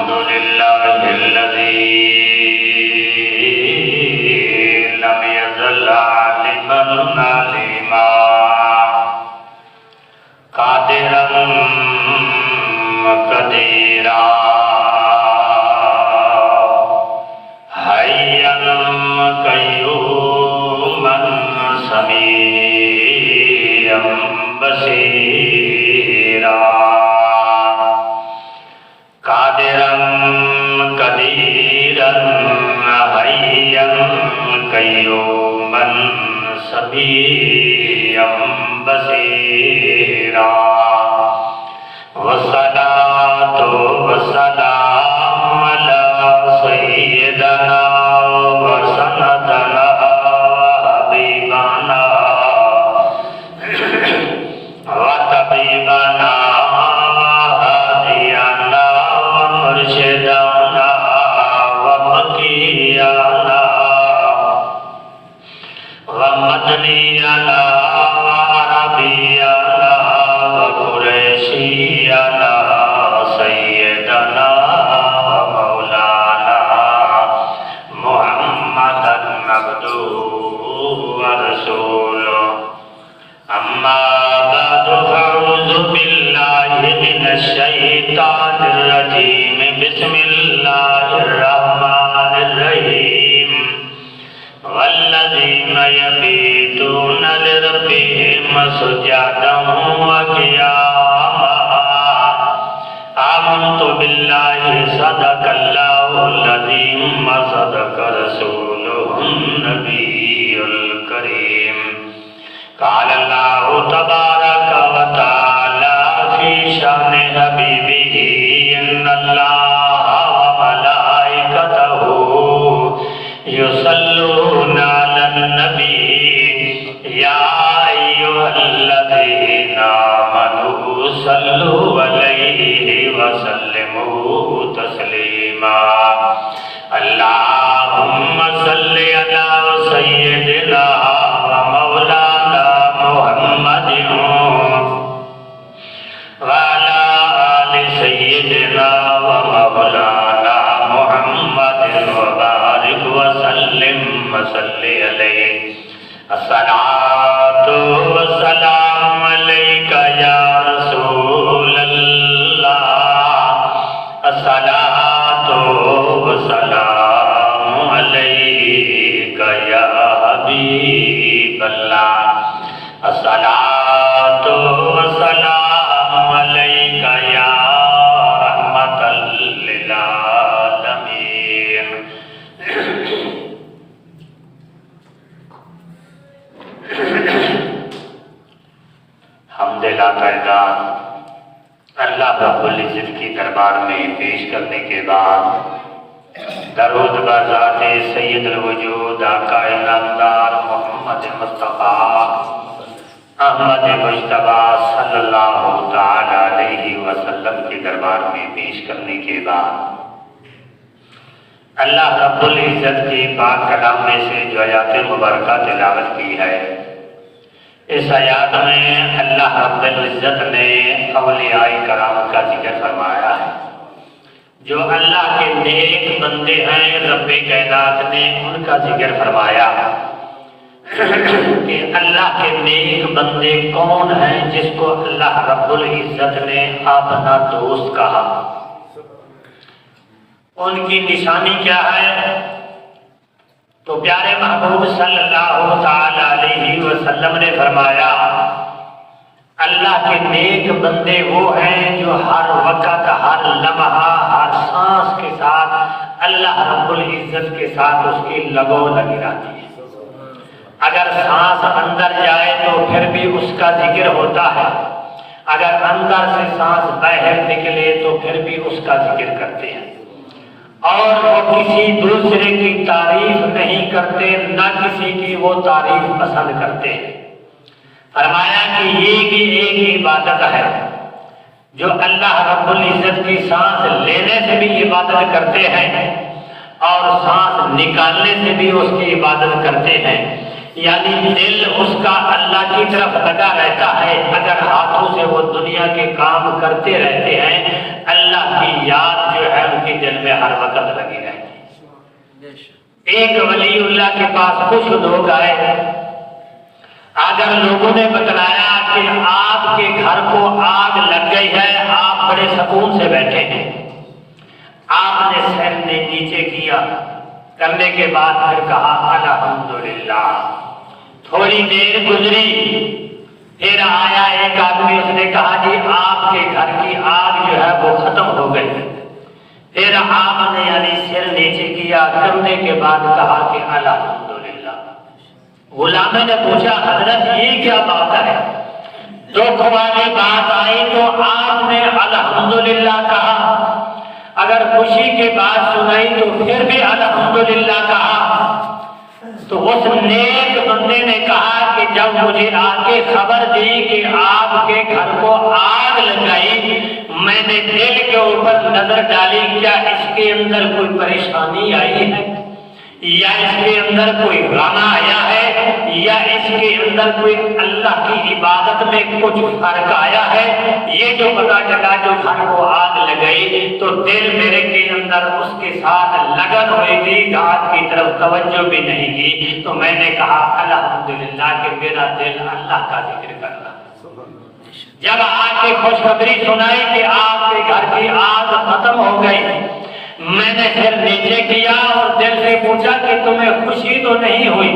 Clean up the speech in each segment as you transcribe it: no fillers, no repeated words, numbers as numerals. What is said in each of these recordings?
الحمد لله الذي لم يزل عالما عليما قادرا قديرا حيا قيوما سميعا بصيرا قادرا قديرا حيا قيوما سميعا بصيرا والصلاة والسلام على سيدنا وسندنا وحبيبنا وطبيبنا وهادينا ومرشدنا ومكينا ومدنينا وعربينا وقريشينا سيدنا ومولانا محمدا عبده ورسوله أما بعد فأعوذ بالله من الشيطان الرجيم بسم الله الرحمن الرحيم والذين يبيتون لربهم سجدا وقياما آمنت بالله صدق الله العظيم وصدق رسوله النبي الكريم قال الله تبارك وتعالى في شأن حبيبه إن الله وملائكته يصلون على النبي يا أيها الذين آمنوا صلوا عليه وسلموا تسليما اللهم صل على سيدنا ومولانا محمد وعلى آل سيدنا ومولانا محمد وبارك وسلم وصل عليه الصلاة والسلام عليك يا رسول الله الصلاة والسلام عليك يا حبيب الله الصلاة والسلام عليك يا رحمة للعالمين حمد تعداد اللہ رب العزت کی دربار میں پیش کرنے کے بعد درود بذات سید الوجود آقا نامدار محمد مصطفیٰ احمد مجتبیٰ صلی اللہ تعالی علیہ وسلم کے دربار میں پیش کرنے کے بعد اللہ رب العزت کی پاک کلام میں سے جو آیات مبارکہ تلاوت کی ہے، اس آیات میں اللہ رب العزت نے اولیاء کرام کا ذکر فرمایا ہے۔ جو اللہ کے نیک بندے ہیں رب کائنات نے ان کا ذکر فرمایا کہ اللہ کے نیک بندے کون ہیں جس کو اللہ رب العزت نے اپنا دوست کہا، ان کی نشانی کیا ہے؟ تو پیارے محبوب صلی اللہ تعالی علیہ وسلم نے فرمایا اللہ کے نیک بندے وہ ہیں جو ہر وقت ہر لمحہ ہر سانس کے ساتھ اللہ رب العزت کے ساتھ اس کی لگو لگی رہتی ہے۔ اگر سانس اندر جائے تو پھر بھی اس کا ذکر ہوتا ہے، اگر اندر سے سانس باہر نکلے تو پھر بھی اس کا ذکر کرتے ہیں، اور وہ کسی دوسرے کی تعریف نہیں کرتے، نہ کسی کی وہ تعریف پسند کرتے ہیں۔ فرمایا کہ یہ بھی ایک عبادت ہے جو اللہ رب العزت کی سانس لینے سے بھی عبادت کرتے ہیں اور سانس نکالنے سے بھی اس کی عبادت کرتے ہیں، یعنی دل اس کا اللہ کی طرف لگا رہتا ہے، اگر ہاتھوں سے وہ دنیا کے کام کرتے رہتے ہیں اللہ اللہ کی یاد جو ہے ان کے دل میں ہر وقت لگی رہتی۔ ایک ولی اللہ کے پاس کچھ لوگ آئے، اگر لوگوں نے بتلایا کہ آپ کے گھر کو آگ لگ گئی ہے، آپ بڑے سکون سے بیٹھے ہیں، آپ نے سر نے نیچے کیا، کرنے کے بعد پھر کہا الحمدللہ۔ تھوڑی دیر گزری، پھر آیا ایک آدمی، اس نے کہا جی آپ کے گھر کی آگ جو ہے وہ ختم ہو گئی۔ پھر آپ نے یعنی سر نیچے کیا، کرنے کے بعد کہا کہ الحمدللہ۔ غلام نے پوچھا حضرت یہ کیا بات ہے؟ دکھ والی بات آئی تو آپ نے الحمدللہ کہا، اگر خوشی کی بات سنائی تو پھر بھی الحمدللہ کہا۔ تو اس نیک بندے نے کہا کہ جب مجھے آ کے خبر دی کہ آپ کے گھر کو آگ لگائی، میں نے دل کے اوپر نظر ڈالی، کیا اس کے اندر کوئی پریشانی آئی ہے، یا اس کے اندر کوئی غم آیا ہے، یا اس کے اندر کوئی اللہ کی عبادت میں کچھ فرق آیا ہے؟ یہ جو پتا چلا جو گھر کو آگ لگئی تو دل میرے کے اندر اس کے ساتھ لگن ہوئی تھی، گھات کی طرف توجہ بھی نہیں کی، تو میں نے کہا الحمدللہ کہ میرا دل اللہ کا ذکر کر رہا۔ جب آج کی خوشخبری سنائی کہ آپ کے گھر کی آگ ختم ہو گئی، میں نے سر نیچے کیا اور دل سے پوچھا کہ تمہیں خوشی تو نہیں ہوئی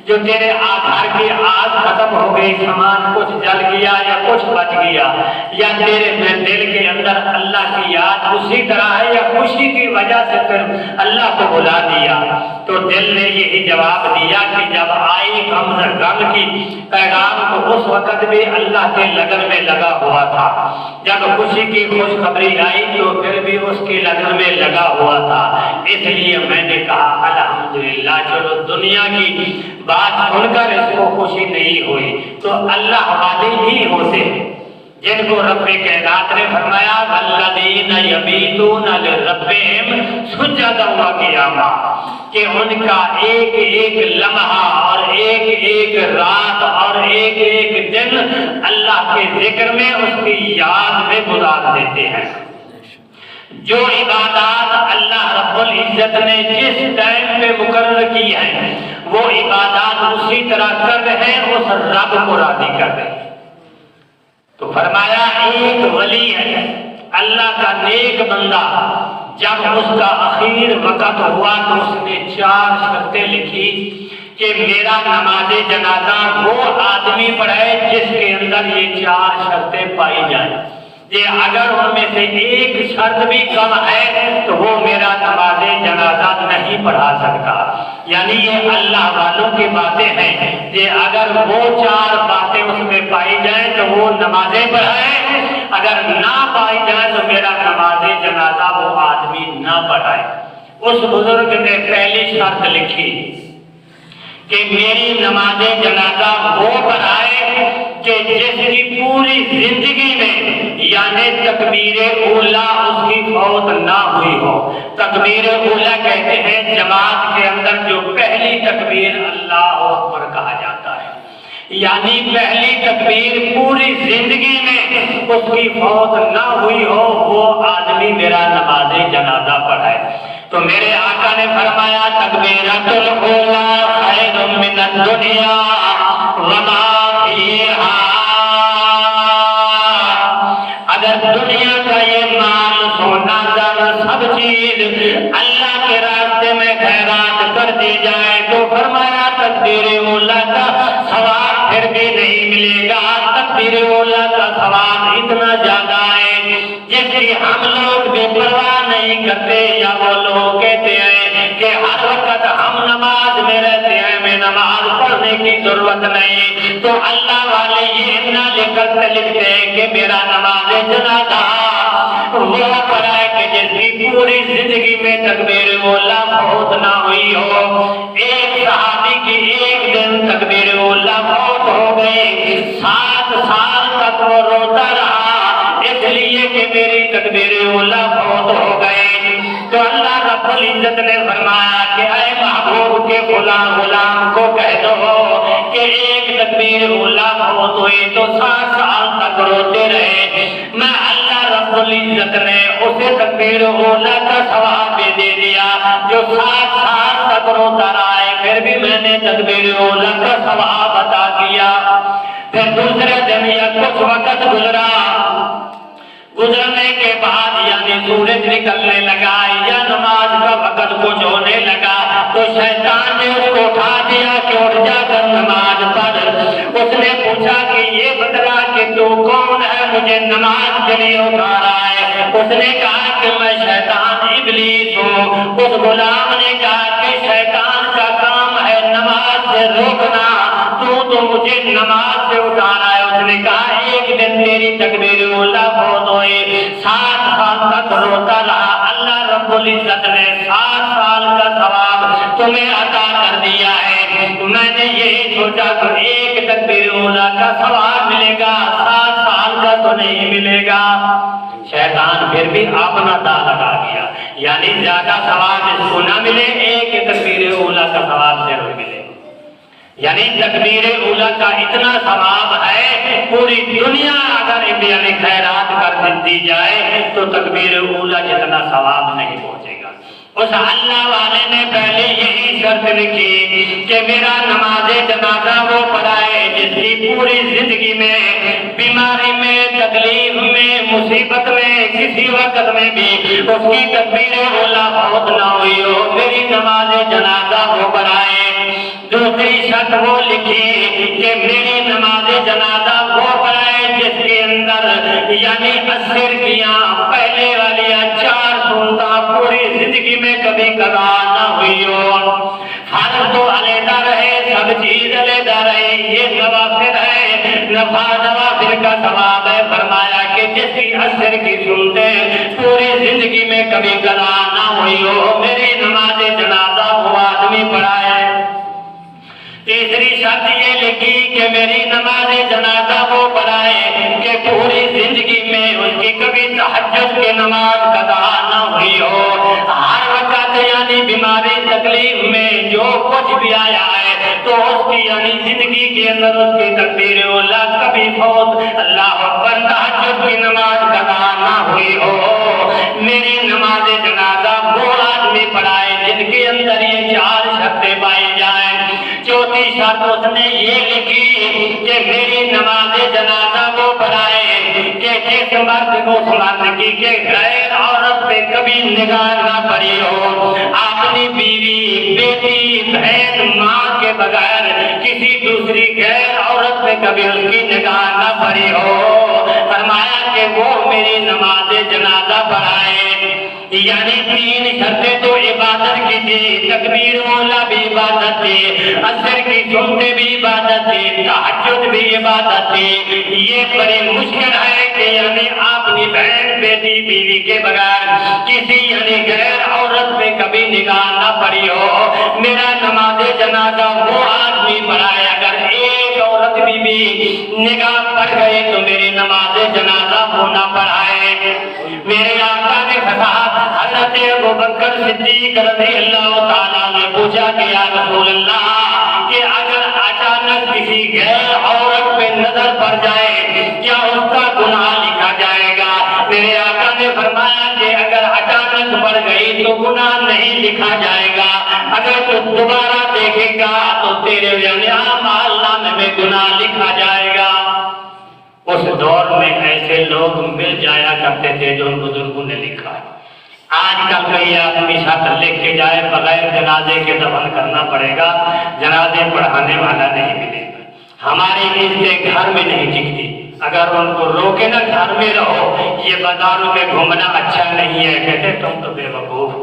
جو تیرے گھر کی آگ ختم ہو گئی، سامان کچھ جل گیا یا کچھ بچ گیا، یا تیرے دل کے اندر اللہ کی یاد اسی طرح ہے، یا خوشی کی وجہ سے پھر اللہ کو بلا دیا؟ تو دل نے یہی جواب دیا کہ جب آئی غم کی پیغام تو اس وقت بھی اللہ کے لگن میں لگا ہوا تھا، جب خوشی کی خوشخبری آئی تو پھر بھی اس کی لگن میں لگا ہوا تھا۔ اس لیے میں نے کہا الحمدللہ۔ چلو دنیا کی بات سن کر اس کو خوشی نہیں ہوئی تو اللہ والے ہی ہوتے ہیں جن کو رب کائنات نے فرمایا والذین یبیتون لربہم سجدا وقیاما، کہ ان کا ایک ایک لمحہ اور ایک ایک رات اور ایک ایک دن اللہ کے ذکر میں اس کی یاد میں گزار دیتے ہیں۔ جو عبادات اللہ رب العزت نے جس ٹائم پہ مقرر کی ہے وہ عبادات اسی طرح کر رہے ہیں، اس رب کو راضی کر رہے ہیں۔ تو فرمایا ایک ولی ہے اللہ کا نیک بندہ، جب اس کا اخیر وقت ہوا تو اس نے 4 شرطیں لکھی کہ میرا نماز جنازہ وہ آدمی پڑھائے جس کے اندر یہ 4 شرطیں پائی جائیں، کہ اگر ان میں سے ایک شرط بھی کم ہے تو وہ میرا نماز جنازہ نہیں پڑھا سکتا۔ یعنی یہ اللہ والوں کی باتیں ہیں کہ اگر وہ 4 باتیں اس میں پائی جائیں تو وہ نمازیں پڑھائیں، اگر نہ پائی جائیں تو میرا نماز جنازہ وہ آدمی نہ پڑھائے۔ اس بزرگ نے پہلی شرط لکھی کہ میری نماز جنازہ وہ پڑھائے کہ جس کی پوری زندگی میں یعنی تکبیر اولا اس کی فوت نہ ہوئی ہو۔ تکبیر اولا کہتے ہیں جماعت کے اندر جو پہلی تکبیر اللہ اکبر کہا جاتا ہے، یعنی پہلی تکبیر پوری زندگی میں اس کی فوت نہ ہوئی ہو، وہ آدمی میرا نماز جنازہ پڑھائے۔ تو میرے آقا نے فرمایا تکبیرۃ الاولا خیر من الدنیا وما فیہا، اگر دنیا کا یہ مال سونا زر سب چیز اللہ کے راستے میں خیرات کر دی جائے تو فرمایا تکبیر اولا کا ثواب پھر بھی نہیں ملے گا۔ تکبیر اولا کا ثواب اتنا زیادہ ہے جس کی ہم لوگ بے پرواہ نہیں کرتے، یا وہ لوگ کہتے ہیں کہ ہر وقت ہم نماز میں رہتے ہیں، میں نماز پڑھنے کی ضرورت نہیں، تو اللہ والے یہ اتنا لکھتے ہیں کہ میرا نماز جنازہ وہ پڑھائے کہ جس کی پوری زندگی میں تکبیر اولا فوت نہ ہوئی ہو۔ ایک صحابی کی ایک دن تکبیر اولا فوت ہو گئی، 7 سال تک وہ روتا رہا اس لیے کہ میری تکبیر اولا فوت ہو گئی۔ تو اللہ رب العزت نے فرمایا کہ اے محبوب کے غلام کو کہہ دو کہ ایک تکبیر اولا فوت ہوئی تو 7 سال تک روتے رہے، میں اللہ رب العزت نے اسے تکبیر اولا کا ثواب بھی دے دیا جو 7 سال تک روتا رہا ہے، پھر بھی میں نے تکبیر اولا کا ثواب عطا کیا۔ پھر دوسرے دن یا کچھ وقت گزرنے کے بعد یعنی سورج نکلنے لگا یا نماز کا وقت کچھ ہونے لگا تو شیطان نے اس کو اٹھا دیا کہ اٹھ جا کر نماز پڑھ۔ اس نے پوچھا کہ یہ بتلا کہ تو کون ہے، مجھے نماز کے لیے اٹھا رہا ہے؟ اس نے کہا کہ میں شیطان ابلیس ہوں۔ اس غلام نے کہا کہ شیطان کا کام ہے نماز سے روکنا، تو مجھے نماز سے اٹھا رہا ہے۔ اس نے کہا ایک دن تیری تکبیر اولا بہت ہوئی، 7 سال تک روتا رہا، اللہ رب العزت نے 7 سال کا ثواب تمہیں عطا کر دیا ہے۔ میں نے یہی سوچا کہ ایک تکبیر اولا کا ثواب ملے گا، 7 سال کا تو نہیں ملے گا۔ شیطان پھر بھی اپنا دا لگا گیا، یعنی زیادہ ثواب اس کو نہ ملے، ایک تکبیر اولا کا ثواب ضرور ملے۔ یعنی تکبیر اولا کا اتنا ثواب ہے، پوری دنیا اگر یعنی خیرات کر دی جائے تو تکبیر اولا جتنا ثواب نہیں پہنچے گا۔ اس اللہ والے نے پہلے یہی شرط لکھی کہ میرا نماز جنازہ وہ پڑھائے جس کی پوری زندگی میں بیماری میں، تکلیف میں، مصیبت میں، کسی وقت میں بھی اس کی تکبیر اولا بہت نہ ہوئی ہو، میری نماز جنازہ وہ پڑھائے۔ دوسری شرط وہ لکھی کہ میری نماز جنازہ وہ پڑھائے جس کے اندر یعنی 80 رکعتیاں پہلے والی 4 سنتیں پوری زندگی میں کبھی قضا نہ ہوئی ہو۔ فرض تو علیحدہ رہے، سب چیز علیحدہ رہے، یہ نوافل ہے، نوافل کا ثواب ہے۔ فرمایا کہ جس کی 80 کی سنتیں پوری زندگی میں کبھی قضا نہ ہوئی ہو، میری نماز جنازہ وہ آدمی پڑھائے۔ تیسری شرط یہ لکھی کہ میری نماز جنازہ وہ پڑھائے کہ پوری زندگی میں اس کی کبھی تہجد کی نماز قضا نہ ہوئی ہو، ہر وقت یعنی بیماری تکلیف میں جو کچھ بھی آیا ہے تو اس کی یعنی زندگی کے اندر اس کی تکبیر اولا کبھی فوت اللہ اکبر تہجد کی نماز قضا نہ ہوئی ہو۔ میری نماز جنازہ وہ آدمی پڑھائے جن کے اندر یہ 4 شرطیں پائی جائیں۔ چوتھی شرط اس نے یہ لکھی کہ میری نماز جنازہ وہ پڑھائے کہ جس مرد کو مرد کی کہ غیر عورت پہ کبھی نگاہ نہ پڑی ہو، اپنی بیوی، بیٹی، بہن، ماں کے بغیر کسی دوسری غیر عورت پہ کبھی اس کی نگاہ نہ پڑی ہو۔ فرمایا کہ وہ میری نماز جنازہ پڑھائے۔ یعنی 3 شرطیں تو عبادت کی تھی، تکبیر اولا بھی عبادت تھی، عصر کی سنتیں بھی عبادت تھی، تہجد بھی عبادت تھی۔ یہ بڑی مشکل ہے کہ یعنی اپنی بہن، بیٹی، بیوی کے بغیر کسی یعنی غیر عورت پہ کبھی نگاہ نہ پڑی ہو۔ میرا نماز جنازہ وہ آدمی پڑھائے، اگر ایک عورت بھی نگاہ پڑ گئی تو میری نماز جنازہ وہ نہ پڑھائے۔ میرے آقا نے کہا، حضرت ابوبکر صدیق رضی اللہ تعالیٰ نے پوچھا کہ یا رسول اللہ کہ اگر اچانک کسی غیر عورت پہ نظر پڑ جائے کیا اس کا گناہ لکھا جائے گا؟ میرے آقا نے فرمایا کہ اگر اچانک پڑ گئی تو گناہ نہیں لکھا جائے گا، اگر تو دوبارہ دیکھے گا تو تیرے یعنی اعمال نامے میں گناہ لکھا جائے گا۔ اس دور میں ایسے لوگ مل جایا کرتے تھے جو ان بزرگوں نے لکھا ہے۔ آج کل کئی آدمی ساتھ لکھ کے جائے بغیر جنازے کے دفن کرنا پڑے گا، جنازے پڑھانے والا نہیں ملے گا۔ ہماری عزتیں گھر میں نہیں ٹکتی، اگر ان کو روکے نا گھر میں رہو، یہ بازاروں میں گھومنا اچھا نہیں ہے، کہتے تم تو بے وقوف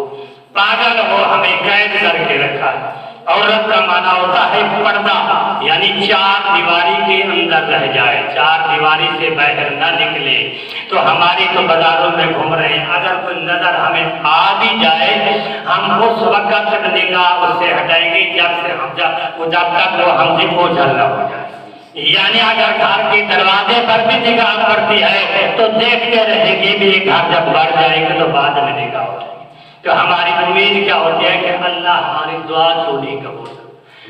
پاگل ہو، ہمیں قید کر کے رکھا ہے۔ عورت کا معنی ہوتا ہے پردہ، یعنی 4 دیواری کے اندر رہ جائے، 4 دیواری سے باہر نہ نکلے۔ تو ہماری تو بازاروں میں گھوم رہے ہیں، اگر کوئی نظر ہمیں آ بھی جائے ہم اس وقت تک نگاہ اس سے ہٹائیں گے جب تک وہ ہم سے اوجھل نہ ہو جائے۔ یعنی اگر گھر کے دروازے پر بھی نگاہ پڑتی ہے تو دیکھتے رہے گی بھی، گھر جب بڑھ جائے گا تو بعد میں نگاہ ہو جائے گی۔ تو ہماری امید کیا ہوتی ہے کہ اللہ ہماری دعا تو نہیں قبول،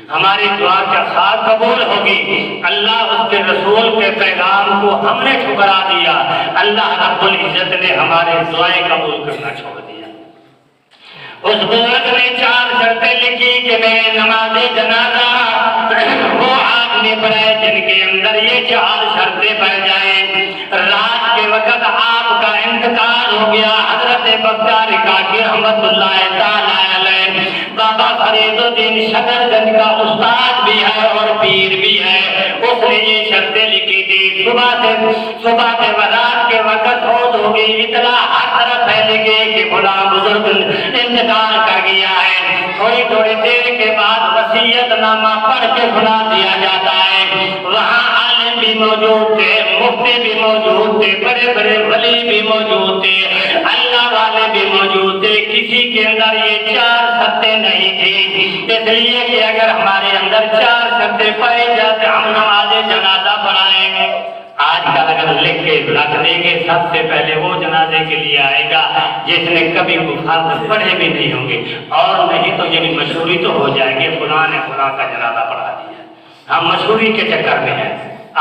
ہماری دعا کیا خواہ قبول ہوگی؟ اللہ اس کے رسول کے پیغام کو ہم نے ٹھکرا دیا، اللہ رب العزت نے ہمارے دعائیں قبول کرنا چھوڑ دیا۔ اس بزرگ نے 4 شرطیں لکھی کہ میں نماز جنازہ وہ آدمی پڑھے جن کے اندر یہ 4 شرطیں پڑ جائیں۔ رات کے وقت آپ کا انتقال ہو گیا، حضرت بختیار کاکی رحمت اللہ تعالی علیہ، بابا فرید الدین شکر گنج کا استاد بھی ہے اور پیر بھی ہے، اس نے یہ شرطیں لکھی تھی۔ صبح سے رات کے وقت فوت ہو گئی، اطلاع ہر طرف پھیل گئی کہ فلاں بزرگ انتقال کر گیا ہے۔ تھوڑی دیر کے بعد وصیت نامہ پڑھ کے سنا دیا جاتا ہے۔ وہاں عالم بھی موجود تھے، مفتی بھی موجود تھے، بڑے بڑے ولی بھی موجود تھے، اللہ والے بھی موجود تھے، کسی کے اندر یہ 4 شرطیں نہیں تھی۔ اس لیے کہ اگر ہمارے اندر 4 شرطیں پائی جاتے ہم نماز جنازہ پڑھائیں گے۔ آج کل اگر لکھ کے رکھ دیں گے، سب سے پہلے وہ جنازے کے لیے آئے گا جس نے کبھی فرض پڑھے بھی نہیں ہوں گے، اور نہیں تو یہ بھی مشہوری تو ہو جائے گی، فلاں نے فلاں کا جنازہ پڑھا دیا۔ ہم مشہوری کے چکر میں ہیں،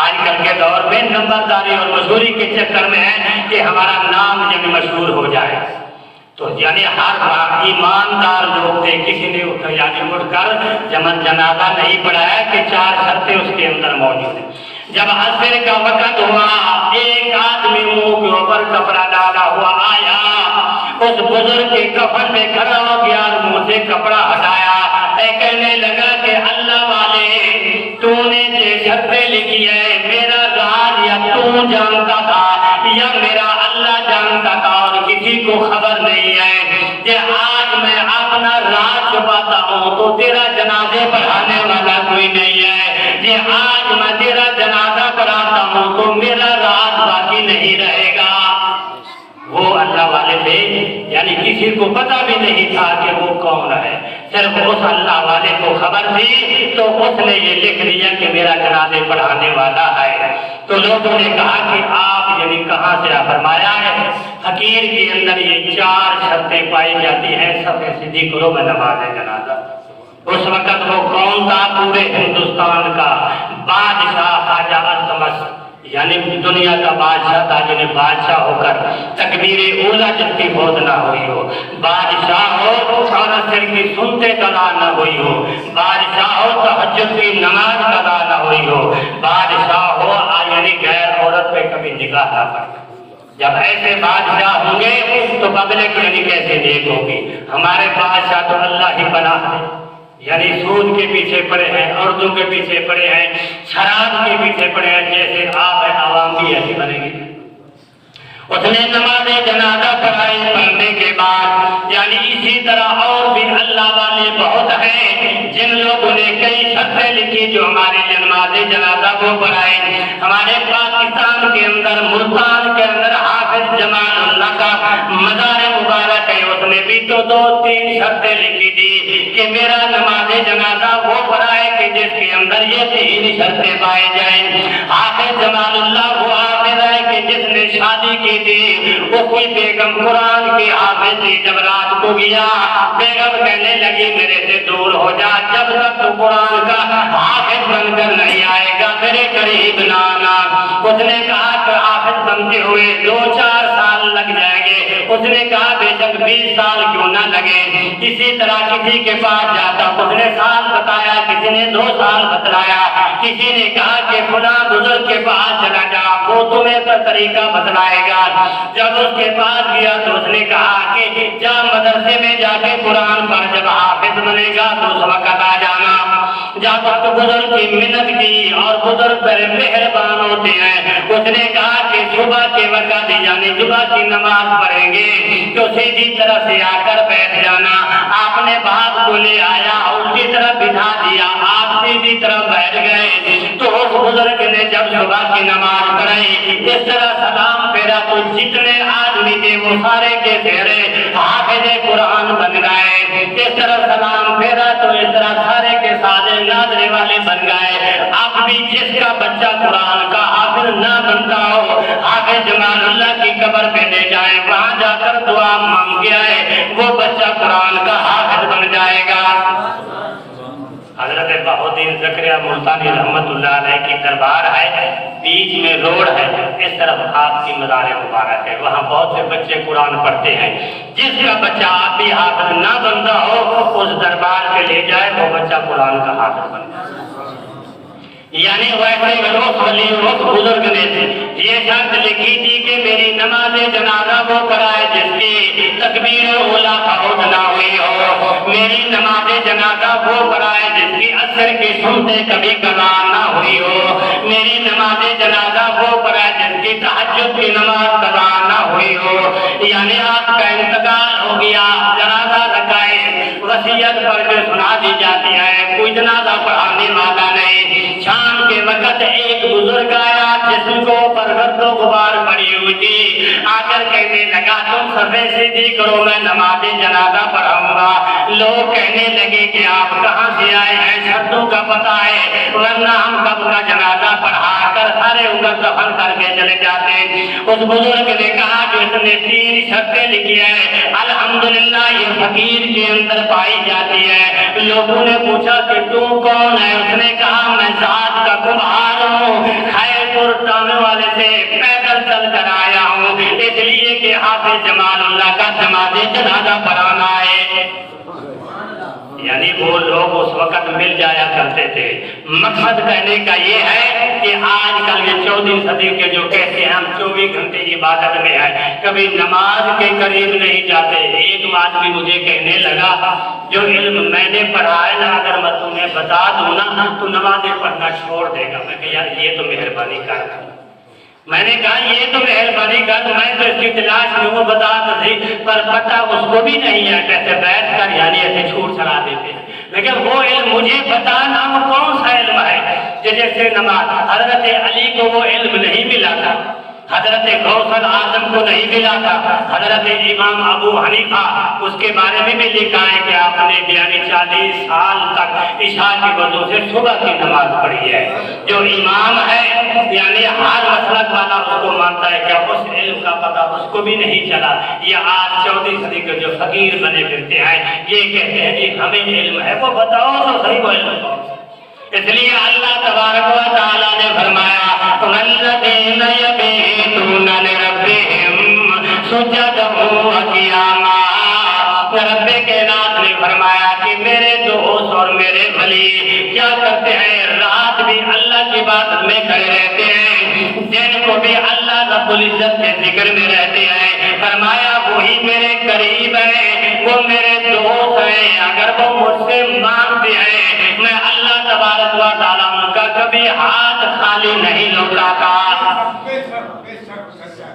آج کل کے دور میں نمبرداری اور مشہوری کے چکر میں ہے کہ ہمارا نام جب مشہور ہو جائے تو یعنی ہر ایماندار لوگ تھے، کسی نے یعنی اٹھ کر جنازہ نہیں پڑھایا کہ 4 شرطیں اس کے اندر موجود ہیں۔ جب عصر کا وقت ہوا، ایک آدمی منہ کے اوپر کپڑا ڈالا ہوا آیا، اس بزرگ کے کفن میں کھڑا ہو گیا اور منہ سے کپڑا ہٹایا، کہنے لگا کہ اللہ والے تو نے جو شرطیں لکھی ہے میرا راز یا تو جانتا تھا یا میرا اللہ جانتا تھا اور کسی کو خبر نہیں ہے کہ آج میں اپنا راز چھپاتا ہوں تو تیرا جنازے پڑھانے والا کوئی نہیں ہے، کہ آج میں تیرا جنازہ پڑھاتا ہوں تو میرا راز باقی نہیں رہے گا۔ وہ اللہ والے تھے، یعنی کسی کو پتہ بھی نہیں تھا کہ وہ کون ہے، صرف اس اللہ والے کو خبر تھی، تو اس نے یہ لکھ دیا کہ میرا جنازے پڑھانے والا ہے۔ تو لوگوں نے کہا کہ آپ یعنی کہاں سے فرمایا ہے؟ حقیر کے اندر یہ 4 شرطیں پائی جاتی ہیں، صفحے سیدھی کرو میں نماز جنازہ۔ اس وقت وہ کون تھا؟ پورے ہندوستان کا بادشاہ خواجہ التمش، یعنی دنیا کا بادشاہ تھا، جنہیں بادشاہ ہو کر تکبیر اولیٰ جس کی فوت نہ ہوئی ہو، بادشاہ ہو اور اثر کی سنتے قضا نہ ہوئی ہو، بادشاہ ہو تہجد کی نماز قضا نہ ہوئی ہو، بادشاہ ہو یعنی غیر عورت پہ کبھی نگاہ نہ پڑے۔ جب ایسے بادشاہ ہوں گے تو پبلک یعنی کیسے نیک ہوگی؟ ہمارے بادشاہ تو اللہ ہی پناہ ہے، یعنی سود کے پیچھے پڑے ہیں، عورتوں کے پیچھے پڑے ہیں، شراب کے پیچھے پڑے ہیں، جیسے آپ ہیں عوام بھی ایسی بنے گی۔ اس نے نماز جنازہ پڑھائی، پڑھنے کے بعد یعنی اسی طرح اور بھی اللہ والے بہت ہیں جن لوگوں نے کئی شرطیں لکھی جو ہمارے نماز جنازہ کو پڑھائے۔ ہمارے پاکستان کے اندر ملتان کے اندر حافظ جمال اللہ کا مزار مبارک ہے، اس نے بھی تو 2-3 شرطیں لکھی تھی کہ میرا نماز جنازہ وہ پڑھائے کہ جس کے اندر یہ 3 شرطیں پائے جائیں۔ حافظ جمال اللہ وہ حافظ ہے کہ جس نے شادی کی تھی، اس کی بیگم قرآن کی حافظ تھی، جب رات کو گیا بیگم کہنے لگی میرے سے دور ہو جا، جب تک تو قرآن کا حافظ بن کر نہیں آئے گا میرے قریب نہ آنا۔ اس نے کہا کہ حافظ بنتے ہوئے 2-4 سال لگ جائیں گے، اس نے کہا بے شک 20 سال کیوں نہ لگے۔ اسی طرح کسی کے پاس جاتا، اس نے سال بتایا، کسی نے 2 سال بتلایا، کسی نے کہا کہ فلاں بزرگ کے پاس چلا جا وہ تمہیں کا طریقہ بتلائے گا۔ جب اس کے پاس گیا تو اس نے کہا کہ جا مدرسے میں جا کے قرآن پڑھ، جب حافظ بنے گا تو اس وقت آ جانا۔ جب وقت بزرگ کی منت کی اور بزرگ بڑے مہربان ہوتے ہیں، اس نے کہا کہ صبح کے وقت یعنی صبح کی نماز پڑھیں گے تو سیدھی طرف سے آ کر بیٹھ جانا۔ آپ نے باپ کو لے آیا اور اسی طرف بٹھا دیا، آپ سیدھی طرف بیٹھ گئے تو اس بزرگ نے جب صبح کی نماز پڑھی اس طرح سلام پھیرا تو جتنے آدمی تھے وہ سارے کے چہرے حافظ قرآن بن گئے۔ اس طرح سلام پھیرا تو اس طرح سارے کے سارے ناظرے والے بن گئے۔ اب بھی جس کا بچہ قرآن کا حافظ نہ بنتا ہو، حافظ جمال اللہ کی قبر پہ لے جائیں، وہاں جا کر دعا مانگ کے آئے، وہ بچہ قرآن کا حافظ بن جائے گا۔ حضرت حضرت بہاؤالدین زکریا ملتانی رحمت اللہ علیہ کی دربار ہے، بیچ میں روڈ ہے، اس طرف آپ کی مزار مبارک ہے، وہاں بہت سے بچے قرآن پڑھتے ہیں۔ جس کا بچہ آپ بھی حافظ نہ بنتا ہو اس دربار پہ لے جائے، وہ بچہ قرآن کا حافظ بن جائے۔ یعنی ویسے اس بزرگ نے یہ شرط لکھی تھی کہ میری نماز جنازہ وہ کرائے جس کی تکبیر اولیٰ فوت نہ ہوئی ہو، میری نماز جنازہ وہ کرائے جس کی اثر کی سنتے کبھی قضا نہ ہوئی ہو، میری نماز جنازہ وہ کرائے جس کی تہجد کی نماز قضا نہ ہوئی ہو۔ یعنی آپ کا انتقال ہو گیا، جنازہ رکھائے، وصیت پڑھ کے سنا دی جاتی ہے، کوئی جنازہ پڑھانے والا نہیں۔ شام کے وقت ایک بزرگ آیا جسم کو پر گرد و غبار پڑی ہوئی تھی، آ کر کہنے لگا تم صفے سیدھی کرو میں نماز جنازہ پڑھاؤں گا۔ لوگ کہنے لگے کہ آپ کہاں سے آئے ہیں، شرطوں کا پتہ ہے ورنہ ہم کب کا جنازہ پڑھا کر سارے اوپر دفن کر کے چلے جاتے۔ اس بزرگ نے کہا جو اس نے 3 شرطیں لکھی ہیں الحمدللہ یہ فقیر کے اندر پائی جاتی ہے۔ لوگوں نے پوچھا کہ تو کون ہے، اس نے کہا میں ذات کا کمہار ہوں، خیر پور ٹانے والے سے پیدل چل کر آیا ہوں، اس لیے کہ حافظ جمال اللہ کا نماز جنازہ پڑھانا ہے۔ یعنی وہ لوگ اس وقت مل جایا کرتے تھے۔ مقصد کہنے کا یہ ہے کہ آج کل یہ 14ویں صدی کے جو کہتے ہیں ہم 24 گھنٹے عبادت میں ہیں، کبھی نماز کے قریب نہیں جاتے۔ ایک آدمی مجھے کہنے لگا جو علم میں نے پڑھا ہے نا اگر میں تمہیں بتا دوں نا تو نمازیں پڑھنا چھوڑ دے گا۔ میں کہ یار یہ تو مہربانی کر، میں نے کہا یہ تو مہربانی کر، میں تو اس کی تلاش میں وہ بتا تو صحیح پر پتہ اس کو بھی نہیں ہے، کہتے بیٹھ کر یعنی ایسے چھوٹ چلا دیتے ہیں۔ لیکن وہ علم مجھے بتا نا وہ کون سا علم ہے جیسے نماز، حضرت علی کو وہ علم نہیں ملا تھا، حضرت غوث اعظم کو نہیں ملا تھا، حضرت امام ابو حنیفہ اس کے بارے میں بھی لکھا ہے کہ آپ نے یعنی 40 سال تک عشاء کی وضو سے صبح کی نماز پڑھی ہے۔ جو امام ہے یعنی ہر مسلک والا اس کو مانتا ہے کہ اس علم کا پتہ اس کو بھی نہیں چلا۔ یہ آج 14ویں صدی کے جو فقیر بنے پھرتے ہیں یہ کہتے ہیں کہ ہمیں علم ہے، وہ بتاؤ تو صحیح وہ علم کون سا۔ اس لیے اللہ تبارک و تعالیٰ نے فرمایا والذین یبیتون لربہم سجدا وقیاما، رب کائنات نے فرمایا کہ میرے دوست اور میرے ولی کیا کرتے ہیں، رات بھی اللہ کی عبادت میں کھڑے رہتے ہیں، دن کو بھی اللہ رب العزت کے ذکر میں رہتے ہیں۔ فرمایا وہی میرے قریب ہیں، وہ میرے دوست ہیں، اگر وہ مجھ سے مانگتے ہیں میں اللہ تبارک و تعالیٰ ان کا کبھی ہاتھ خالی نہیں لوٹاتا۔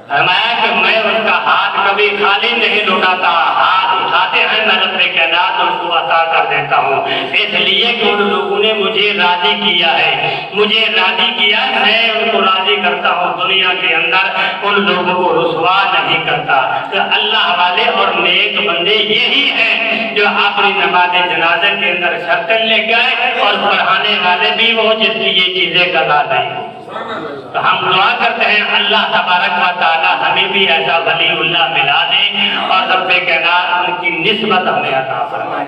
فرمایا کہ میں اس کا ہاتھ کبھی خالی نہیں لوٹاتا، ہاتھ اٹھاتے ہیں میں رب کائنات ان کو عطا کر دیتا ہوں، اس لیے کہ ان لوگوں نے مجھے راضی کیا ہے، مجھے راضی کیا، میں ان کو راضی کرتا ہوں، دنیا کے اندر ان لوگوں کو رسوا نہیں کرتا۔ تو اللہ والے اور نیک بندے یہی ہیں جو اپنی نماز جنازے کے اندر شرطیں لے گئے اور پڑھانے والے بھی وہ جس کی یہ چیزیں کرنا نہیں۔ تو ہم دعا کرتے ہیں اللہ تبارک و تعالی ہمیں بھی ایسا ولی اللہ ملا دے اور رب کائنات ان کی نسبت ہمیں عطا فرمائے۔